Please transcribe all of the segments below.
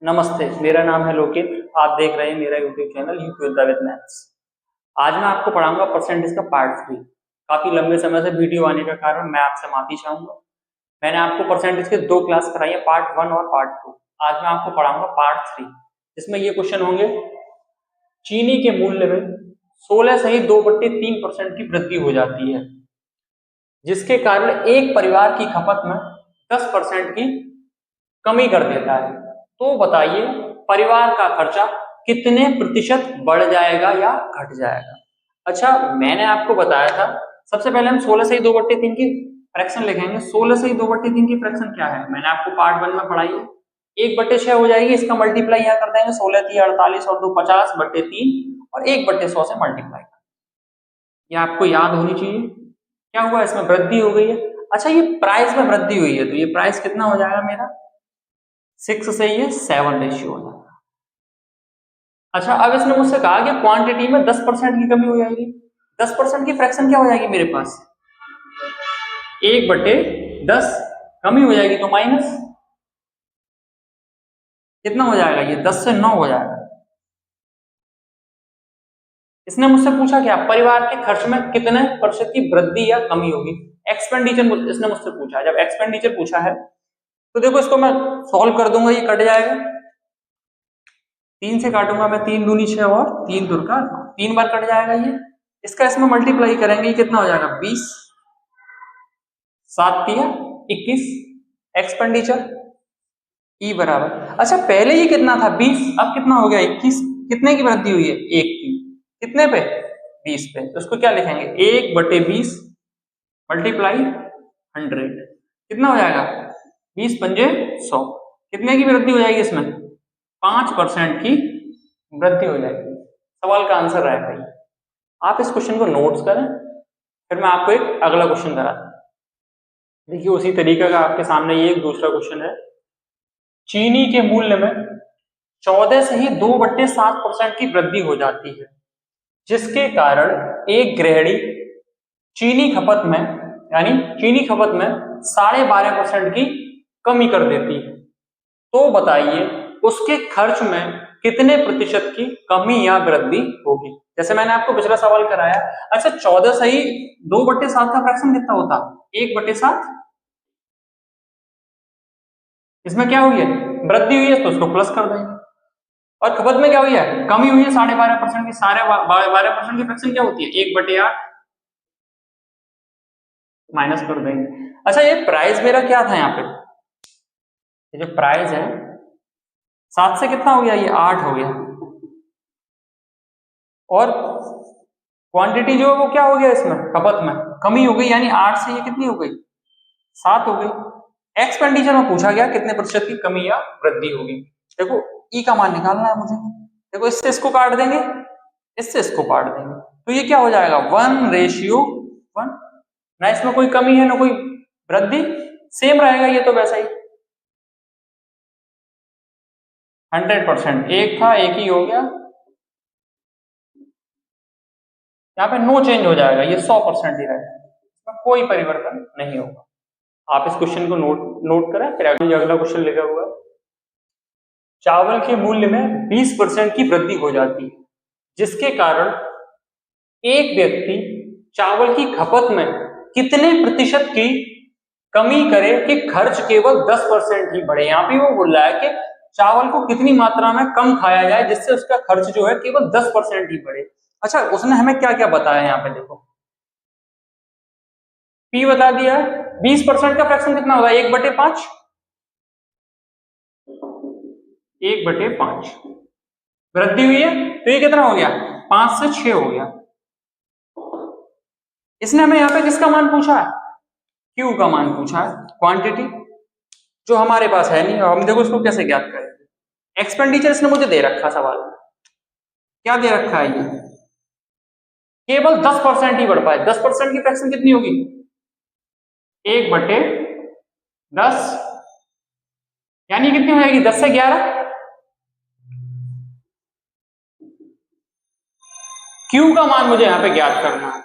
नमस्ते, मेरा नाम है लोकेत। आप देख रहे हैं मेरा YouTube channel YouTube with maths. आज मैं आपको पढ़ाऊंगा परसेंटेज का पार्ट 3। काफी लंबे समय से वीडियो आने का कारण मैं आपसे माफी चाहूंगा। मैंने आपको परसेंटेज के 2 क्लास कराई है, पार्ट 1 और पार्ट 2। आज मैं आपको पढ़ाऊंगा पार्ट 3, जिसमें ये क्वेश्चन होंगे। चीनी के मूल्य में 16 सही 2/3% की वृद्धि हो जाती है, जिसके कारण एक परिवार की खपत में 10% की कमी कर देता है। तो बताइए परिवार का खर्चा कितने प्रतिशत बढ़ जाएगा या घट जाएगा। अच्छा, मैंने आपको बताया था सबसे पहले हम 16 से 2/3 की फ्रैक्शन लिखेंगे। 16 से 2/3 की फ्रैक्शन क्या है, मैंने आपको पार्ट 1 में पढ़ाई है। 1/6 हो जाएगी, इसका मल्टीप्लाई यहाँ कर देंगे। 16 3 48 और 2 50/3 और 1/100 से मल्टीप्लाई। ये आपको याद होनी चाहिए। क्या हुआ, इसमें वृद्धि हो गई है। अच्छा, ये प्राइस में वृद्धि हुई है, तो ये प्राइस कितना हो जाएगा मेरा 6 से ये 7 रेशियो हो जाएगा। अच्छा, अब इसने मुझसे कहा कि क्वांटिटी में 10% की कमी हो जाएगी। 10% की फ्रैक्शन क्या हो जाएगी मेरे पास 1/10 कमी हो जाएगी, तो माइनस कितना हो जाएगा, ये 10 से 9 हो जाएगा। इसने मुझसे पूछा क्या, परिवार के खर्च में कितने प्रतिशत की वृद्धि या कमी होगी। एक्सपेंडिचर इसने मुझसे पूछा। जब एक्सपेंडिचर पूछा है तो देखो, इसको मैं सॉल्व कर दूंगा, ये कट जाएगा। 3 से काटूंगा मैं, 3 दूनी 6 और 3 दूर का 3 बार कट जाएगा ये। इसका इसमें मल्टीप्लाई करेंगे, ये कितना हो जाएगा 20, 7 तिया 21 एक्सपेंडिचर ई बराबर। अच्छा, पहले ये कितना था 20, अब कितना हो गया 21। कितने की वृद्धि हुई है, 1 की। कितने पे 20 पे, तो उसको क्या लिखेंगे 1/20 मल्टीप्लाई 100। कितना हो जाएगा 20 पंजे 100। कितने की वृद्धि हो जाएगी इसमें 5% की वृद्धि हो जाएगी। सवाल का आंसर रहेगा ये। आप इस क्वेश्चन को नोट्स करें, फिर मैं आपको एक अगला क्वेश्चन कराता हूं। देखिए, उसी तरीके का आपके सामने ये एक दूसरा क्वेश्चन है। चीनी के मूल्य में 14 से ही 2/7% की वृद्धि हो जाती है, जिसके कारण एक गृहिणी चीनी खपत में यानी चीनी खपत में 12.5% की कमी कर देती है। तो बताइए उसके खर्च में कितने प्रतिशत की कमी या वृद्धि होगी। जैसे मैंने आपको पिछला सवाल कराया। अच्छा, 14 सही 2/7 का फ्रैक्शन कितना होता, 1/7। इसमें क्या हुई है, वृद्धि हुई है, तो उसको प्लस कर देंगे। और खपत में क्या हुई है, कमी हुई है 12.5% की। 12.5% की फ्रैक्शन क्या होती है 1/8, माइनस कर देंगे। अच्छा, ये प्राइस मेरा क्या था यहाँ पे, ये जो प्राइस है 7 से कितना हो गया, ये 8 हो गया। और क्वांटिटी जो है वो क्या हो गया, इसमें खपत में कमी हो गई, यानी 8 से ये कितनी हो गई 7 हो गई। एक्सपेंडिचर में पूछा गया कितने प्रतिशत की कमी या वृद्धि होगी। देखो, ई का मान निकालना है मुझे। देखो, इससे इसको काट देंगे, इससे इसको काट देंगे, तो ये क्या हो जाएगा 1:1। ना इसमें कोई कमी है ना कोई वृद्धि, सेम रहेगा ये तो वैसा ही। 100%, एक था एक ही हो गया। यहाँ पे नो चेंज हो जाएगा, ये 100% ही रहेगा, इसमें कोई परिवर्तन नहीं होगा। आप इस क्वेश्चन को नोट करें। फिर अगला क्वेश्चन लिखा हुआ है। चावल के मूल्य में 20% की वृद्धि हो जाती है, जिसके कारण एक व्यक्ति चावल की खपत में कितने प्रतिशत की कमी करे कि खर्च केवल 10% ही बढ़े। यहां पे वो बोल रहा है कि चावल को कितनी मात्रा में कम खाया जाए जिससे उसका खर्च जो है केवल 10% ही बढ़े। अच्छा, उसने हमें क्या क्या बताया, यहाँ पे देखो पी बता दिया। 20% का फ्रैक्शन कितना होगा 1/5। 1/5 वृद्धि हुई है, तो ये कितना हो गया 5 से 6 हो गया। इसने हमें यहाँ पे किसका मान पूछा है, क्यू का मान पूछा है, क्वांटिटी जो हमारे पास है नहीं। और हम देखो इसको कैसे ज्ञात करेंगे। एक्सपेंडिचर इसने मुझे दे रखा सवाल में, क्या दे रखा है ये केवल 10% ही बढ़ पाए। 10% की फ्रैक्शन कितनी होगी 1/10, यानी कितनी हो जाएगी 10 से 11। क्यू का मान मुझे यहां पे ज्ञात करना है।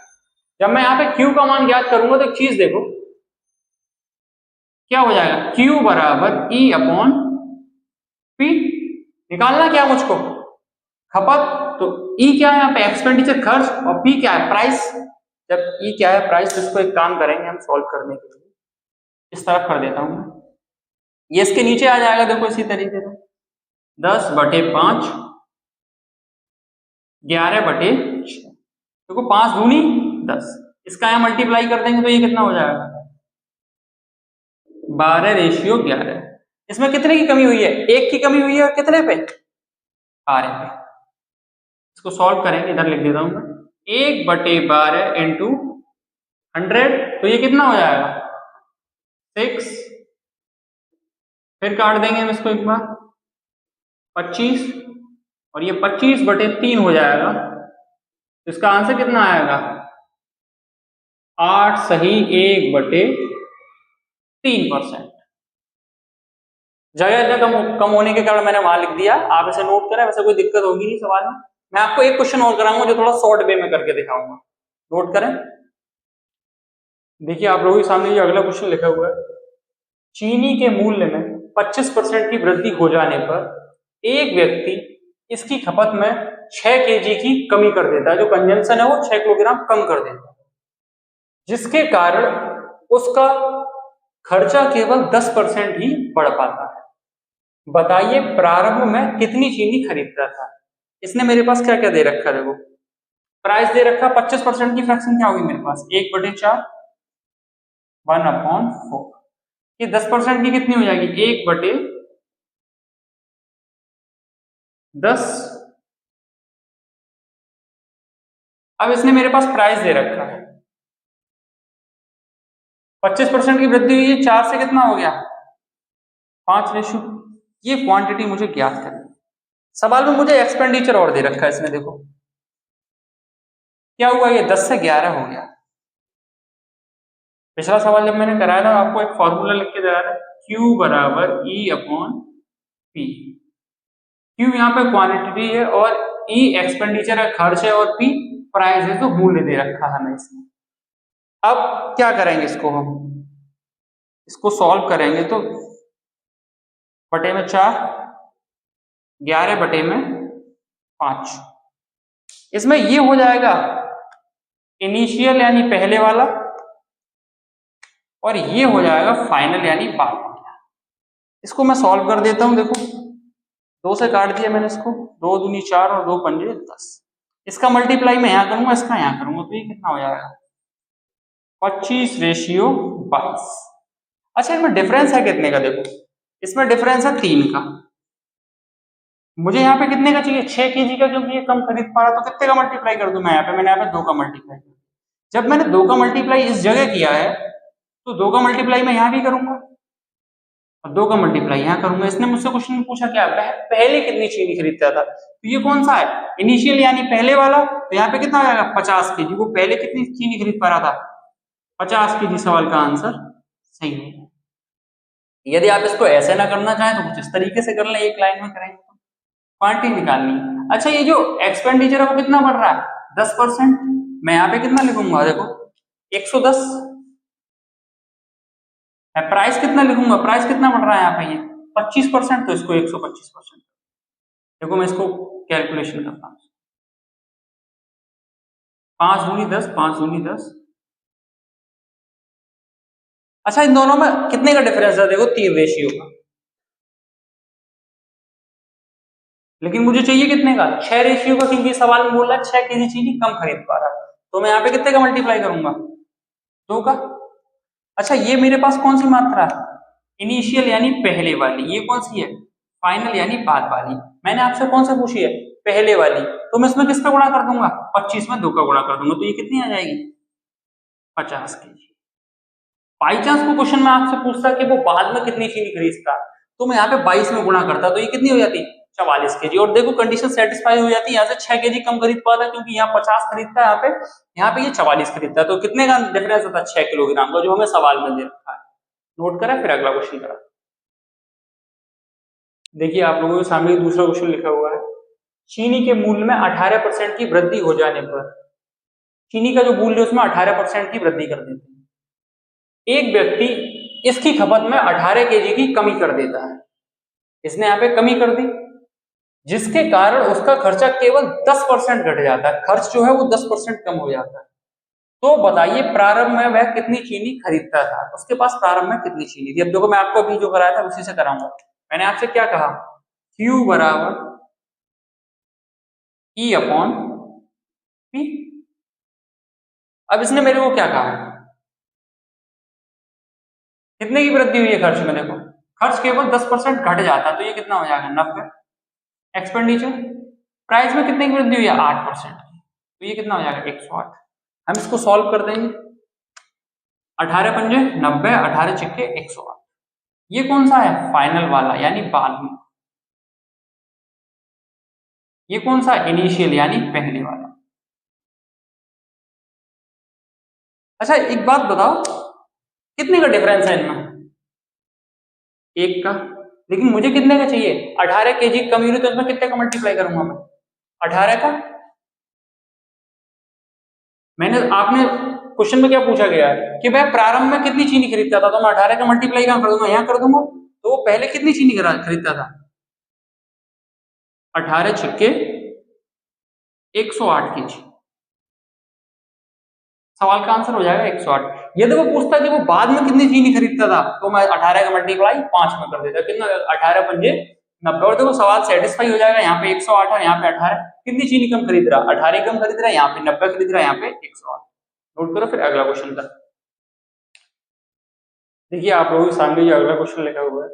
जब मैं यहां पे क्यू का मान ज्ञात करूंगा तो एक चीज देखो क्या हो जाएगा, क्यू बराबर ई अपॉन पी। निकालना क्या मुझको, खपत। तो ई क्या है यहाँ पे, एक्सपेंडिचर खर्च, और पी क्या है, प्राइस। जब ई क्या है, प्राइस, तो इसको एक काम करेंगे हम सॉल्व करने के लिए, इस तरफ कर देता हूं, ये इसके नीचे आ जाएगा, देखो इसी तरीके से 10/5, 11/6, देखो 5 दूनी 10, इसका यहाँ मल्टीप्लाई कर देंगे तो ये कितना हो जाएगा, 12:11। इसमें कितने की कमी हुई है, 1 की कमी हुई है, और कितने पे, 12 पे। इसको सॉल्व करेंगे, इधर लिख देता हूं मैं, 1/12 इंटू 100, तो ये कितना हो जाएगा 6, फिर काट देंगे हम इसको एक बार 25, और ये 25/3 हो जाएगा, तो इसका आंसर कितना आएगा 8 सही 1/3%। जगह जगह कम होने के कारण मैंने वहां लिख दिया, आप इसे नोट करें, वैसे कोई दिक्कत होगी नहीं सवाल में। मैं आपको एक क्वेश्चन और कराऊंगा जो थोड़ा शॉर्ट वे में करके दिखाऊंगा, नोट करें। देखिए आप लोगों के सामने ये अगला क्वेश्चन लिखा हुआ है, चीनी के मूल्य में 25% की वृद्धि हो जाने पर एक व्यक्ति इसकी खपत में 6 केजी की कमी कर देता है, जो कंजम्पशन है वो 6 किलोग्राम कम कर देता है, जिसके कारण उसका खर्चा केवल 10% ही बढ़ पाता है। बताइए प्रारंभ में कितनी चीनी खरीदता था। इसने मेरे पास क्या क्या दे रखा है, देखो प्राइस दे रखा, 25% की फ्रैक्शन क्या होगी मेरे पास 1/4, 1/4, ये 10% की कितनी हो जाएगी 1/10। अब इसने मेरे पास प्राइस दे रखा है, 25% की वृद्धि हुई है, 4 से कितना हो गया 5 ये क्वांटिटी मुझे ज्ञात करनी। सवाल में मुझे एक्सपेंडिचर और दे रखा है इसमें, देखो क्या हुआ, ये 10 से 11 हो गया। पिछला सवाल जब मैंने कराया था आपको एक फॉर्मूला लिख के दिया था, Q = E/P। Q यहाँ पे क्वांटिटी है, और E एक्सपेंडिचर है, खर्च है, और P प्राइस है, तो मूल्य दे रखा है हमें इसमें। अब क्या करेंगे इसको, हम इसको सॉल्व करेंगे तो बटे में 4, 11/5, इसमें ये हो जाएगा इनिशियल यानी पहले वाला, और ये हो जाएगा फाइनल यानी बाद वाला। इसको मैं सॉल्व कर देता हूं, देखो 2 से काट दिया मैंने इसको, 2 दूनी 4 और 2 पंजे 10, इसका मल्टीप्लाई मैं यहां करूंगा, इसका यहां करूंगा, तो ये कितना हो जाएगा 25/22। अच्छा इसमें डिफरेंस है कितने का, देखो इसमें डिफरेंस है 3 का, मुझे यहाँ पे कितने का चाहिए 6 केजी का, क्योंकि ये कम खरीद पा रहा, तो कितने का मल्टीप्लाई कर दूं मैं यहाँ पे, मैंने यहाँ पे 2 का मल्टीप्लाई किया। जब मैंने 2 का मल्टीप्लाई इस जगह किया है, तो 2 का मल्टीप्लाई मैं यहाँ भी करूंगा, और 2 का मल्टीप्लाई यहाँ करूंगा। इसने मुझसे क्वेश्चन पूछा क्या पहले कितनी चीनी खरीदता था, तो ये कौन सा है इनिशियल यानी पहले वाला, तो यहाँ पे कितना आ जाएगा 50 केजी। वो पहले कितनी चीनी खरीद पा रहा था 50 केजी। सवाल का आंसर सही है। यदि आप इसको ऐसे ना करना चाहें तो कुछ इस तरीके से कर लें, एक लाइन में करेंगे तो क्वांटिटी निकालनी। अच्छा ये जो एक्सपेंडिचर है वो कितना बढ़ रहा है 10%, मैं यहाँ पे कितना लिखूंगा, देखो 110। मैं प्राइस कितना लिखूंगा, प्राइस कितना बढ़ रहा है यहाँ पे ये 25%, तो इसको 125%। देखो मैं इसको कैलकुलेशन करता हूँ, 5 दूनी 10, 5 दूनी 10। अच्छा इन दोनों में कितने का डिफरेंस है, देखो 3 रेशियो का, लेकिन मुझे चाहिए कितने का 6 रेशियो का, क्योंकि सवाल में बोल रहा है 6 केजी चीनी कम खरीद पा रहा है, तो मैं यहाँ पे कितने का मल्टीप्लाई करूंगा 2 का। अच्छा ये मेरे पास कौन सी मात्रा है इनिशियल यानी पहले वाली, ये कौन सी है फाइनल यानी बाद वाली। मैंने आपसे कौन सा पूछी है पहले वाली, तो मैं इसमें किसका गुणा कर दूंगा 25 में 2 का गुणा कर दूंगा, तो ये कितनी आ जाएगी 50 केजी। बाई चांस को क्वेश्चन में आपसे पूछता कि वो बाद में कितनी चीनी खरीदता, तो मैं यहाँ पे 22 में गुणा करता, तो ये कितनी हो जाती 44 केजी। और देखो कंडीशन सेटिस्फाई हो जाती है, यहाँ से 6 केजी कम खरीद पाता, क्योंकि यहाँ 50 खरीदता है, यहाँ पे ये 44 खरीदता है, तो कितने का डिफरेंस होता है 6 किलोग्राम का, जो हमें सवाल में दे रखा है। नोट करें, फिर अगला क्वेश्चन करा। देखिए आप लोगों के सामने दूसरा क्वेश्चन लिखा हुआ है, चीनी के मूल्य में 18% की वृद्धि हो जाने पर, चीनी का जो मूल्य उसमें 18% की वृद्धि कर देते हैं, एक व्यक्ति इसकी खपत में 18 केजी की कमी कर देता है। इसने यहाँ पे कमी कर दी, जिसके कारण उसका खर्चा केवल 10% घट जाता है, खर्च जो है वो 10% कम हो जाता है। तो बताइए प्रारंभ में वह कितनी चीनी खरीदता था, उसके पास प्रारंभ में कितनी चीनी थी। अब देखो मैं आपको अभी जो कराया था उसी से कराऊंगा। मैंने आपसे क्या कहा, Q बराबर E अपॉन P। अब इसने मेरे को क्या कहा, कितने की वृद्धि हुई है खर्च में। देखो खर्च केवल 10% घट जाता है तो ये कितना हो जाएगा 90। एक्सपेंडिचर प्राइस में कितने की वृद्धि हुई है 8%, तो ये कितना हो जाएगा 108। हम इसको सॉल्व कर देंगे, 18 पंजे 90, 18 छिक्के 108। ये कौन सा है फाइनल वाला यानी बाद में, ये कौन सा इनिशियल यानी पहले वाला। अच्छा एक बात बताओ, कितने का डिफरेंस है इनमें, एक का। लेकिन मुझे कितने का चाहिए, 18 केजी कम यूनिट, तो इसमें कितने का मल्टीप्लाई करूंगा मैं 18 का। मैंने आपने क्वेश्चन में क्या पूछा गया है कि वह प्रारंभ में कितनी चीनी खरीदता था, तो मैं 18 का मल्टीप्लाई कहां कर दूंगा, यहां कर दूंगा। तो वो पहले कितनी चीनी खरीदता था 18 छिक्के 108 केजी। सवाल का आंसर हो जाएगा 108। यदि वो पूछता कि वो बाद में कितनी चीनी खरीदता था तो मैं 18 का मल्टीप्लाई 5 में कर देता, कितना 18 पंजे 90। और देखो सवाल सेटिस्फाई हो जाएगा, यहाँ पे 108 है यहाँ पे 18, कितनी चीनी कम खरीद रहा 18 कम खरीद रहा है, यहाँ पे 90 खरीद रहा है, यहाँ पे 108। नोट करो फिर अगला क्वेश्चन का। देखिए आप लोगों के सामने जो अगला क्वेश्चन लिखा हुआ है,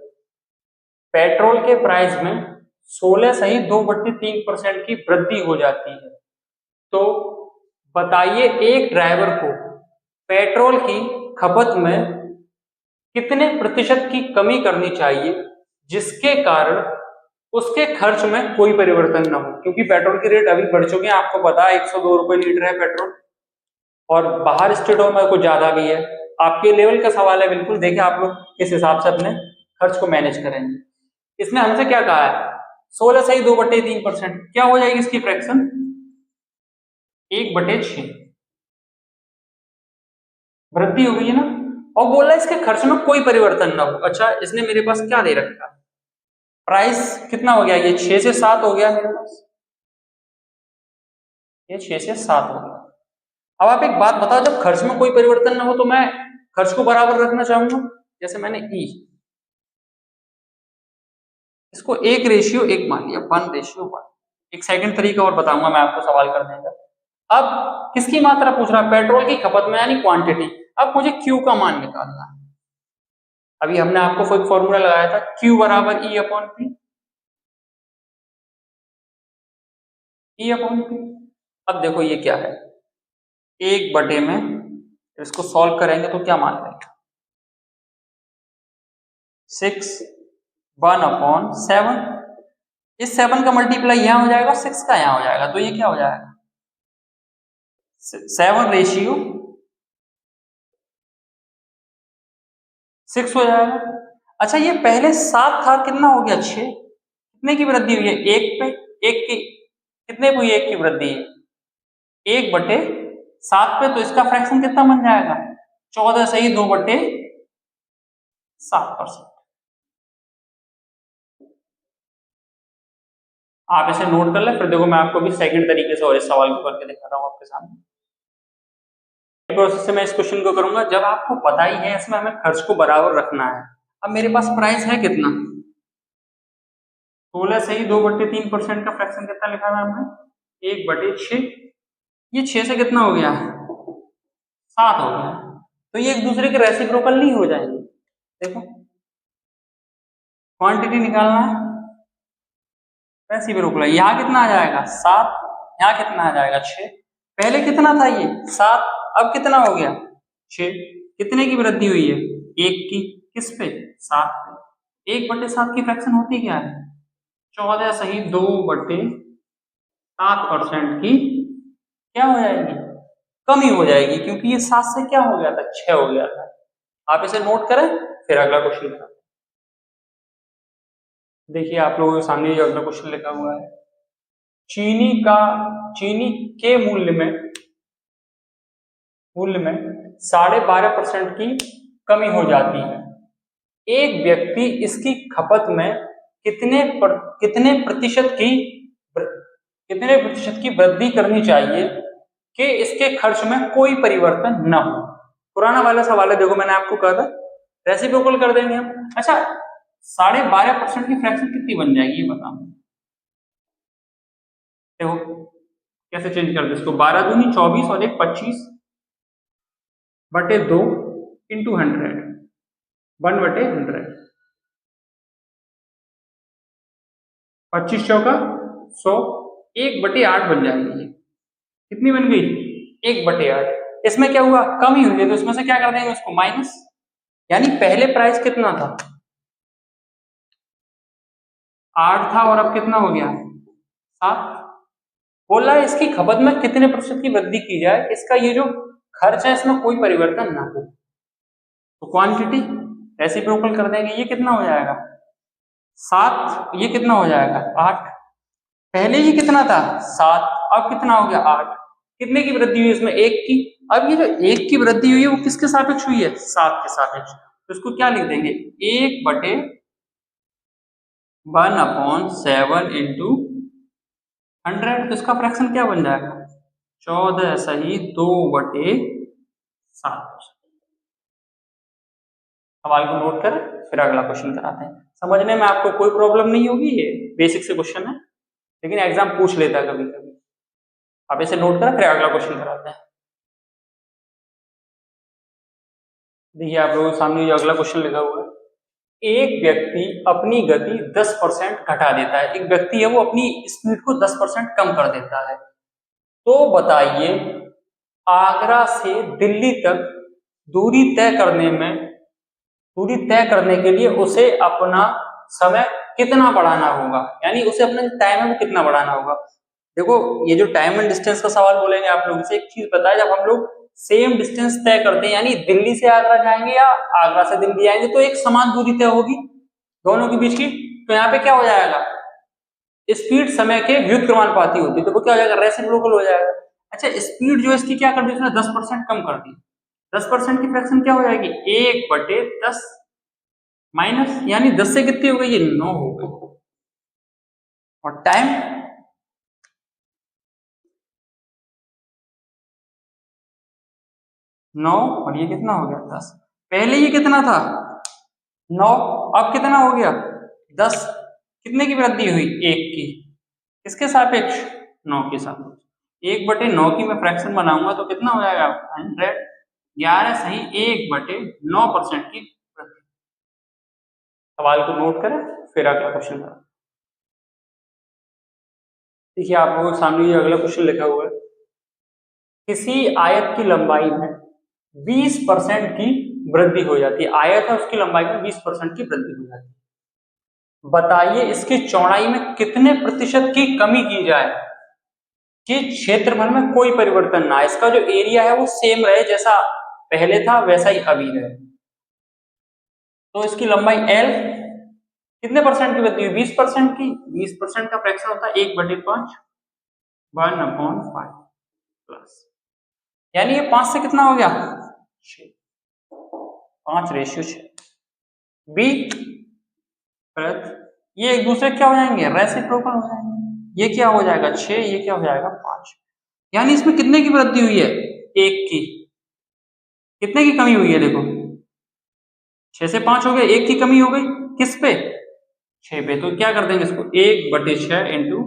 पेट्रोल के प्राइस में 16 सही 2/3% की वृद्धि हो जाती है, तो बताइए एक ड्राइवर को पेट्रोल की खपत में कितने प्रतिशत की कमी करनी चाहिए जिसके कारण उसके खर्च में कोई परिवर्तन न हो। क्योंकि पेट्रोल की रेट अभी बढ़ चुके हैं, आपको पता है 102 रुपए लीटर है पेट्रोल, और बाहर स्टेटों में कुछ ज्यादा भी है। आपके लेवल का सवाल है बिल्कुल, देखिए आप लोग किस हिसाब से अपने खर्च को मैनेज करेंगे। इसने हमसे क्या कहा है 16 सही 2/3%, क्या हो जाएगी इसकी फ्रैक्शन 1/6, वृद्धि हो गई है ना। और बोला इसके खर्च में कोई परिवर्तन ना हो। अच्छा इसने मेरे पास क्या दे रखा, प्राइस कितना हो गया, ये 6 से 7 हो गया मेरे पास, ये 6 से 7 हो गया। अब आप एक बात बताओ, जब खर्च में कोई परिवर्तन ना हो तो मैं खर्च को बराबर रखना चाहूंगा। जैसे मैंने इसको 1:1 मान लिया, 1:1। एक सेकंड तरीका और बताऊंगा मैं आपको सवाल करने का। अब किसकी मात्रा पूछ रहा है, पेट्रोल की खपत में यानी क्वांटिटी। अब मुझे क्यू का मान निकालना है। अभी हमने आपको एक फॉर्मूला लगाया था, क्यू बराबर ई अपॉन पी, ई अपॉन पी। अब देखो ये क्या है, 1 में इसको सॉल्व करेंगे तो क्या मान लेंगे 6 1/7। इस 7 का मल्टीप्लाई यहां हो जाएगा, 6 का यहां हो जाएगा, तो ये क्या हो जाएगा 7:6 हो जाएगा। अच्छा ये पहले 7 था, कितना हो गया 6, कितने की वृद्धि हुई है 1 पे, 1 की कितने पे हुई 1 की वृद्धि है 1/7 पे, तो इसका फ्रैक्शन कितना बन जाएगा 14 सही 2/7%। आप इसे नोट कर ले, फिर देखो मैं आपको भी सेकंड तरीके से और इस सवाल को करके दिखाता हूं आपके सामने। प्रोसेस से मैं इस क्वेश्चन को करूंगा, जब आपको पता ही है इसमें हमें खर्च को बराबर रखना है। अब मेरे पास प्राइस है कितना 16 से ही 2/3% का फ्रैक्शन कितना लिखा था हमने 1/6। ये 6 से कितना हो गया 7 हो गया, तो ये एक दूसरे के रेसिप्रोकल नहीं हो जाएंगे। देखो क्वांटिटी निकालना है, रेसिप्रोकल, यहाँ कितना आ जाएगा 7, यहाँ कितना आ जाएगा 6। पहले कितना था ये 7, अब कितना हो गया 6। कितने की वृद्धि हुई है 1 की, किस पे 7 पे। 1/7 की फ्रैक्शन होती क्या है 14 सही 2/7% की क्या हो जाएगी कमी हो जाएगी, क्योंकि ये 7 से क्या हो गया था 6 हो गया था। आप इसे नोट करें, फिर अगला क्वेश्चन था। देखिए आप लोगों के सामने जो अगला क्वेश्चन लिखा हुआ है, चीनी के मूल्य में 12.5% की कमी हो जाती है। एक व्यक्ति इसकी खपत में कितने प्रतिशत की वृद्धि करनी चाहिए कि इसके खर्च में कोई परिवर्तन न हो। पुराना वाला सवाल है, देखो मैंने आपको कहा था रेसिप्रोकल कर देंगे हम। अच्छा 12.5% की फ्रैक्शन कितनी बन जाएगी ये बताओ। देखो कैसे चेंज कर दे इसको, 12 दूनी 24 और एक 25 बटे 2 इंटू 100, 1/100, 25 चौका 100, 1/8 बन जाएगी। कितनी बन गई? 1/8। इसमें क्या हुआ? कम ही हुई है, तो इसमें से क्या कर देंगे उसको माइनस। यानी पहले प्राइस कितना था? 8 था और अब कितना हो गया? 7। बोला है इसकी खपत में कितने प्रतिशत की वृद्धि की जाए, इसका ये जो खर्च है इसमें कोई परिवर्तन ना हो। तो क्वांटिटी रेसिप्रोकल कर देंगे, ये कितना हो जाएगा? 7। ये कितना हो जाएगा? 8। पहले ये कितना था? 7, अब कितना हो गया? 8। कितने की वृद्धि हुई इसमें? 1 की। अब ये जो 1 की वृद्धि हुई है वो किसके सापेक्ष हुई है? 7 के सापेक्ष। तो इसको क्या लिख देंगे? 1/1/7 इंटू 100। तो इसका फ्रैक्शन क्या बन जाएगा? 14 सही 2/7। सवाल को नोट कर फिर अगला क्वेश्चन कराते हैं। समझने में आपको कोई प्रॉब्लम नहीं होगी, ये बेसिक से क्वेश्चन है लेकिन एग्जाम पूछ लेता है कभी कभी। आप इसे नोट करें फिर अगला क्वेश्चन कराते हैं। देखिए आप लोगों के सामने जो अगला क्वेश्चन लिखा हुआ है, एक व्यक्ति अपनी गति 10% घटा देता है। एक व्यक्ति है वो अपनी स्पीड को 10% कम कर देता है। तो बताइए आगरा से दिल्ली तक दूरी तय करने के लिए उसे अपना समय कितना बढ़ाना होगा, यानी उसे अपने टाइम में कितना बढ़ाना होगा। देखो ये जो टाइम एंड डिस्टेंस का सवाल बोलेंगे आप लोगों से, एक चीज बताए, जब हम लोग सेम डिस्टेंस तय करते हैं यानी दिल्ली से आगरा जाएंगे या आगरा से दिल्ली आएंगे तो एक समान दूरी तय होगी दोनों के बीच की। तो यहाँ पे क्या हो जाएगा? स्पीड समय के व्युत्क्रमानुपाती होती है, तो वो क्या हो जाएगा? रेसिप्रोकल हो जाएगा। अच्छा स्पीड जो इसकी क्या कर दी उसने? 10% कम कर दी। 10% की फ्रैक्शन क्या हो जाएगी? 1/10 माइनस, यानी 10 से कितनी हो गई? ये 9 हो गई। और टाइम 9 और ये कितना हो गया? 10। पहले ये कितना था? 9, अब कितना हो गया? 10। कितने की वृद्धि हुई? 1 की। किसके सापेक्ष? 9 के सापेक्ष। 1/9 की मैं फ्रैक्शन बनाऊंगा तो कितना हो जाएगा? 100। 11 सही 1/9% की वृद्धि। सवाल को नोट करें फिर अगला क्वेश्चन करें। देखिए आप लोगों के सामने ये अगला क्वेश्चन लिखा हुआ है, किसी आयत की लंबाई में 20% की वृद्धि हो जाती है। आयत है उसकी लंबाई में 20% की वृद्धि हो जाती है। बताइए इसकी चौड़ाई में कितने प्रतिशत की कमी की जाए कि क्षेत्रफल में कोई परिवर्तन ना आए, इसका जो एरिया है वो सेम रहे, जैसा पहले था वैसा ही अभी रहे। तो इसकी लंबाई L कितने परसेंट की वृद्धि हुई? 20% की। 20% का फ्रैक्शन होता है 1/5, 1/5 प्लस, यानी ये 5 से कितना हो गया? 6, 5/6। बी प्रत ये एक दूसरे क्या हो जाएंगे? रेसिप्रोकल हो जाएंगे। ये क्या हो जाएगा? 6, ये क्या हो जाएगा? 5। यानी इसमें कितने की वृद्धि हुई है? 1 की। कितने की कमी हुई है? देखो 6 से 5 हो गया, 1 की कमी हो गई किस पे? 6 पे। तो क्या कर देंगे इसको? 1/6 इंटू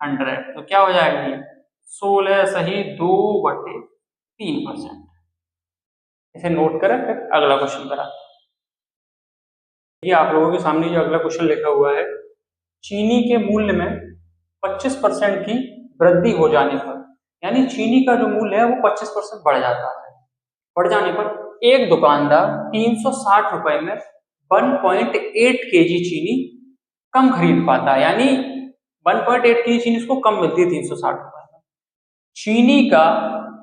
100, तो क्या हो जाएगा? ये 16 सही 2/3%। इसे नोट करें फिर अगला क्वेश्चन करा। ये आप लोगों के सामने जो अगला क्वेश्चन लिखा हुआ है, चीनी के मूल्य में 25% की वृद्धि हो जाने पर, यानी चीनी का जो मूल्य है वो 25% बढ़ जाता है। बढ़ जाने पर एक दुकानदार 360 रुपए में 1.8 kg चीनी कम खरीद पाता है, यानी 1.8 kg चीनी उसको कम मिलती है 360 रुपए में। चीनी का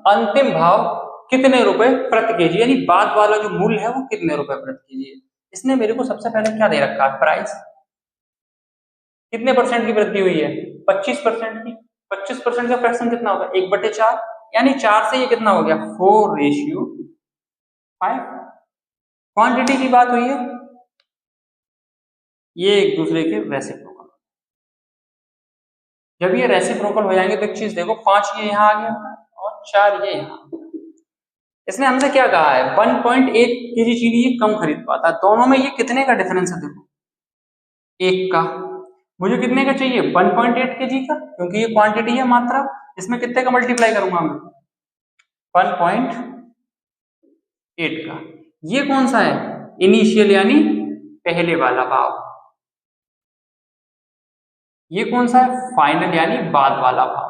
अंतिम भाव कितने रुपए प्रति केजी, यानी बाद वाला जो मूल्य है वो कितने रुपए प्रति केजी है। इसने मेरे को सबसे पहले क्या दे रखा है? प्राइस। कितने परसेंट की वृद्धि हुई है? 25% की। 25% का फ्रैक्शन कितना होगा? 1/4, यानी 4 से ये कितना हो गया? 4/5। क्वांटिटी की बात हुई है, ये एक दूसरे के रेसिप्रोकल। जब ये रेसिप्रोकल हो जाएंगे तो एक चीज देखो, 5 ये यहाँ आ गया और 4 ये यहाँ। इसने हमसे क्या कहा है, 1.8 केजी चीनी ये कम खरीद पाता है। दोनों में ये कितने का डिफरेंस है, देखो 1 का। मुझे कितने का चाहिए, 1.8 केजी का, क्योंकि ये क्वांटिटी है, मात्रा। इसमें कितने का मल्टीप्लाई करूंगा मैं, 1.8 का। ये कौन सा है, इनिशियल यानी पहले वाला भाव। ये कौन सा है, फाइनल यानी बाद वाला भाव।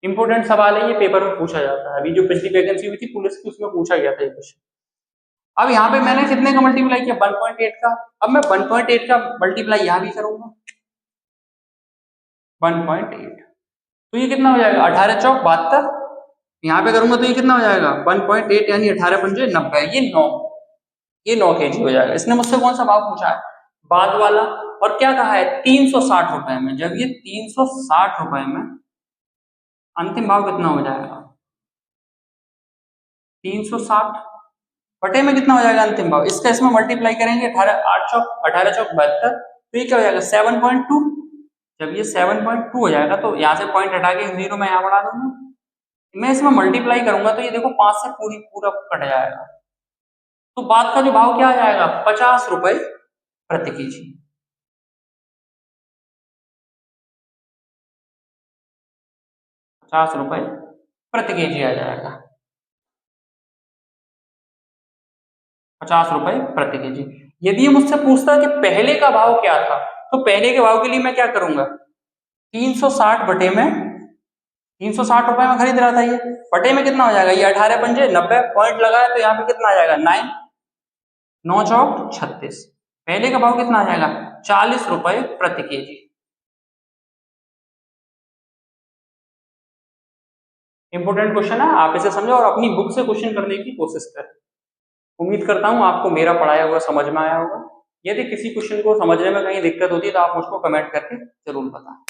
इंपोर्टेंट सवाल है ये, पेपर में पूछा जाता है। अभी जो पिछली वैकेंसी हुई थी पुलिस की, उसमें पूछा गया था ये क्वेश्चन। अब यहाँ पे मैंने कितने का मल्टीप्लाई किया, 1.8 का। अब मैं 1.8 का मल्टीप्लाई यहां भी करूंगा, 1.8। तो ये कितना हो जाएगा, 18 चौक 72। यहाँ पे करूंगा तो ये कितना हो जाएगा, 1.8 यानी 18 पंजे 90। ये 9 केजी हो जाएगा। इसने मुझसे कौन सा भाव पूछा है, बाद वाला। और क्या कहा है, 360 रुपए में। जब ये 360 रुपए में, अंतिम भाव कितना हो जाएगा, 360 बटे में कितना हो जाएगा अंतिम भाव। इसका इसमें मल्टीप्लाई करेंगे, 18 चौक 72। तो ये क्या हो जाएगा, 7.2। जब ये 7.2 हो जाएगा तो यहाँ से पॉइंट हटा के 0 में यहाँ बढ़ा दूंगा। मैं इसमें मल्टीप्लाई करूंगा तो ये देखो 5 से पूरा कट जाएगा। तो बाद का जो भाव क्या आ जाएगा, 50 रुपए प्रति केजी। 50 रुपए प्रति केजी आ जाएगा, 50 रुपए प्रति केजी। यदि ये मुझसे पूछता है कि पहले का भाव क्या था, तो पहले के भाव के लिए मैं क्या करूंगा, 360 बटे में, 360 रुपए में खरीद रहा था ये, बटे में कितना हो जाएगा, ये 18 पंजे 90, पॉइंट लगाया तो यहाँ पे कितना आ जाएगा, 9 चौक 36। पहले का भाव कितना आ जाएगा, 40 रुपए प्रति केजी। इंपोर्टेंट क्वेश्चन है, आप इसे समझो और अपनी बुक से क्वेश्चन करने की कोशिश करें। उम्मीद करता हूं आपको मेरा पढ़ाया हुआ समझ में आया होगा। यदि किसी क्वेश्चन को समझने में कहीं दिक्कत होती है तो आप मुझको कमेंट करके जरूर बताएं।